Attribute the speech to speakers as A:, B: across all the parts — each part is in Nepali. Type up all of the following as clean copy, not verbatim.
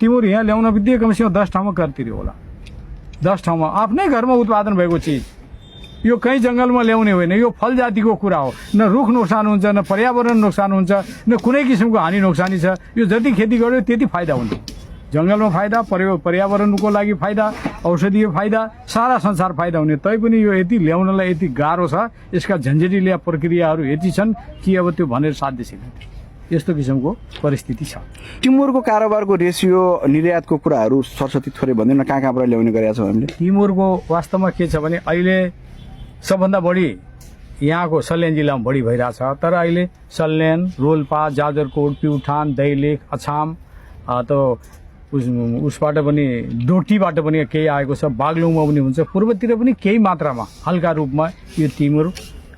A: टिमुर यहाँ ल्याउन बित्तिकै कमसेकम 10 ठाउँमा कर तिर्यो होला। 10 ठाउँमा आफ्नै घरमा उत्पादन भएको चिज, यो कहीँ जङ्गलमा ल्याउने होइन। यो फल जातिको कुरा हो। न रुख नोक्सान हुन्छ, न पर्यावरण नोक्सान हुन्छ, न कुनै किसिमको हानि नोक्सानी छ। यो जति खेती गर्यो त्यति फाइदा हुन्छ। जङ्गलमा फाइदा, पर्यावरणको लागि फाइदा, औषधीय फाइदा, सारा संसार फाइदा हुने। तैपनि यो यति ल्याउनलाई यति गाह्रो छ, यसका झन्झटिला प्रक्रियाहरू यति छन् कि अब त्यो भनेर साध्य छैन। यस्तो किसिमको परिस्थिति छ।
B: टिमुरको कारोबारको रेसियो, निर्यातको कुराहरू सरस्वती थोरै भन्दैन, कहाँबाट ल्याउने गरेका छौँ हामीले?
A: टिमुरको वास्तवमा के छ भने अहिले सबभन्दा बढी यहाँको सल्यान जिल्लामा बढी भइरहेछ। तर अहिले सल्यान, रोल्पा, जाजरकोट, प्युठान, दैलेख, अछाम त उसबाट पनि डोटीबाट पनि केही आएको छ। बागलुङमा पनि हुन्छ। पूर्वतिर पनि केही मात्रामा हल्का रूपमा यो टिमुर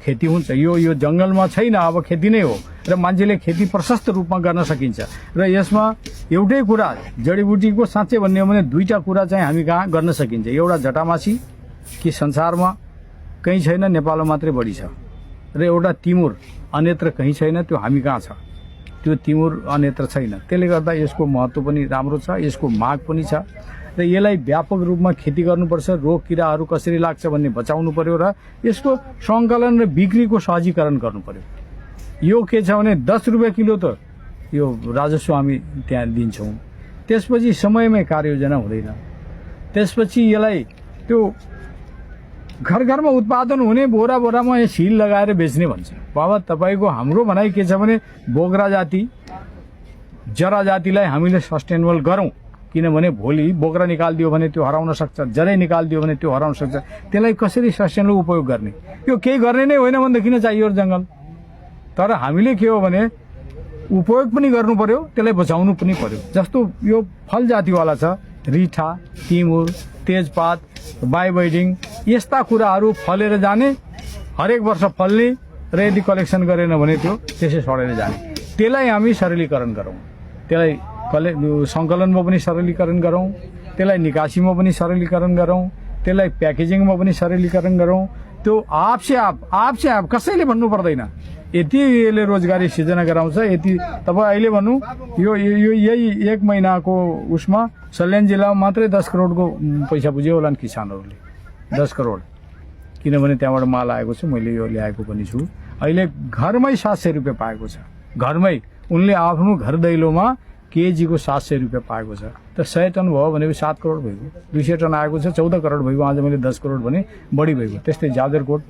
A: खेती हुन्छ। यो जङ्गलमा छैन, अब खेती नै हो र मान्छेले खेती प्रशस्त रूपमा गर्न सकिन्छ। र यसमा एउटै कुरा जडीबुटीको साँच्चै भन्ने हो भने दुईटा कुरा चाहिँ हामी कहाँ गर्न सकिन्छ। एउटा जटामासी कि संसारमा कहीँ छैन, नेपालमा मात्रै बढी छ। र एउटा टिमुर अन्यत्र कहीँ छैन, त्यो हामी कहाँ छ। त्यो टिमुर अन्यत्र छैन। त्यसले गर्दा यसको महत्त्व पनि राम्रो छ, यसको माग पनि छ। र यसलाई व्यापक रूपमा खेती गर्नुपर्छ। रोग किराहरू कसरी लाग्छ भन्ने बचाउनु पर्यो र यसको सङ्कलन र बिक्रीको सहजीकरण गर्नु पर्यो। यो के छ भने 10 रुपियाँ किलो त यो राजस्व हामी त्यहाँ दिन्छौँ। त्यसपछि समयमै कार्ययोजना हुँदैन। त्यसपछि यसलाई त्यो घर घरमा उत्पादन हुने बोरा बोरामा सिल लगाएर बेच्ने भन्छ। बाबा तपाईँको हाम्रो भनाइ के छ भने बोक्रा जाति, जरा जातिलाई हामीले सस्टेनेबल गरौँ। किनभने भोलि बोक्रा निकालिदियो भने त्यो हराउन सक्छ, जरै निकालिदियो भने त्यो हराउन सक्छ। त्यसलाई कसरी सस्टेनेबल उपयोग गर्ने? यो केही गर्ने नै होइन भने किन चाहियो जङ्गल? तर हामीले के हो भने उपयोग पनि गर्नु पर्यो, त्यसलाई बचाउनु पनि पर्यो। जस्तो यो फल जातिवाला छ, रिठा, टिमुर, तेजपात, बायोबाइडिङ, यस्ता कुराहरू फलेर जाने, हरेक वर्ष फल्ने र यदि कलेक्सन गरेन भने त्यो त्यसै सडेर जाने। त्यसलाई हामी सरलीकरण गरौँ। त्यसलाई सङ्कलनमा पनि सरलीकरण गरौँ, त्यसलाई निकासीमा पनि सरलीकरण गरौँ, त्यसलाई प्याकेजिङमा पनि सरलीकरण गरौँ। त्यो आपसे आप कसैले भन्नु पर्दैन। यति यसले रोजगारी सिर्जना गराउँछ, यति तपाईँ अहिले भन्नु यो यही 1 महिनाको उसमा सल्यान जिल्लामा मात्रै 10 करोडको पैसा बुझ्यो होला नि किसानहरूले। 10 करोड, किनभने त्यहाँबाट माल आएको छ, मैले यो ल्याएको पनि छु। अहिले घरमै 700 रुपियाँ पाएको छ। घरमै उनले आफ्नो घर दैलोमा केजीको 700 रुपियाँ पाएको छ। त 100 टन भयो भनेपछि 7 करोड भइगयो। 200 टन आएको छ, 14 करोड भइगयो। आज मैले 10 करोड भने बढी भइगयो। त्यस्तै जाजरकोट,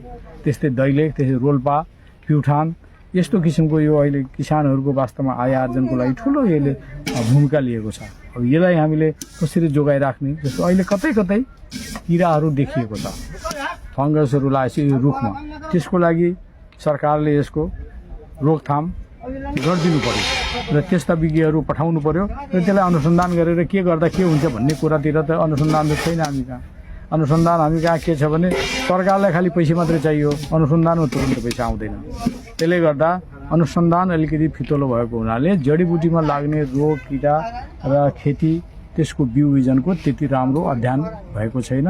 A: त्यस्तै दैलेख, त्यस्तै रोल्पा, प्युठान, यस्तो किसिमको यो अहिले किसानहरूको वास्तवमा आय आर्जनको लागि ठुलो यसले भूमिका लिएको छ। अब यसलाई हामीले कसरी जोगाइराख्ने? जस्तो अहिले कतै कतै किराहरू देखिएको छ, फङ्गसहरू लागेको छ यो रुखमा। त्यसको लागि सरकारले यसको रोकथाम गरिदिनु पर्यो र त्यस्ता विज्ञहरू पठाउनु पर्यो र त्यसलाई अनुसन्धान गरेर के गर्दा के हुन्छ भन्ने कुरातिर त अनुसन्धान त छैन हामी कहाँ। अनुसन्धान हामी कहाँ के छ भने सरकारलाई खालि पैसा मात्रै चाहियो, अनुसन्धानमा तुरन्त पैसा आउँदैन। त्यसले गर्दा अनुसन्धान अलिकति फितलो भएको हुनाले जडीबुटीमा लाग्ने रोग किरा र खेती त्यसको बिउ बिजनको त्यति राम्रो अध्ययन भएको छैन।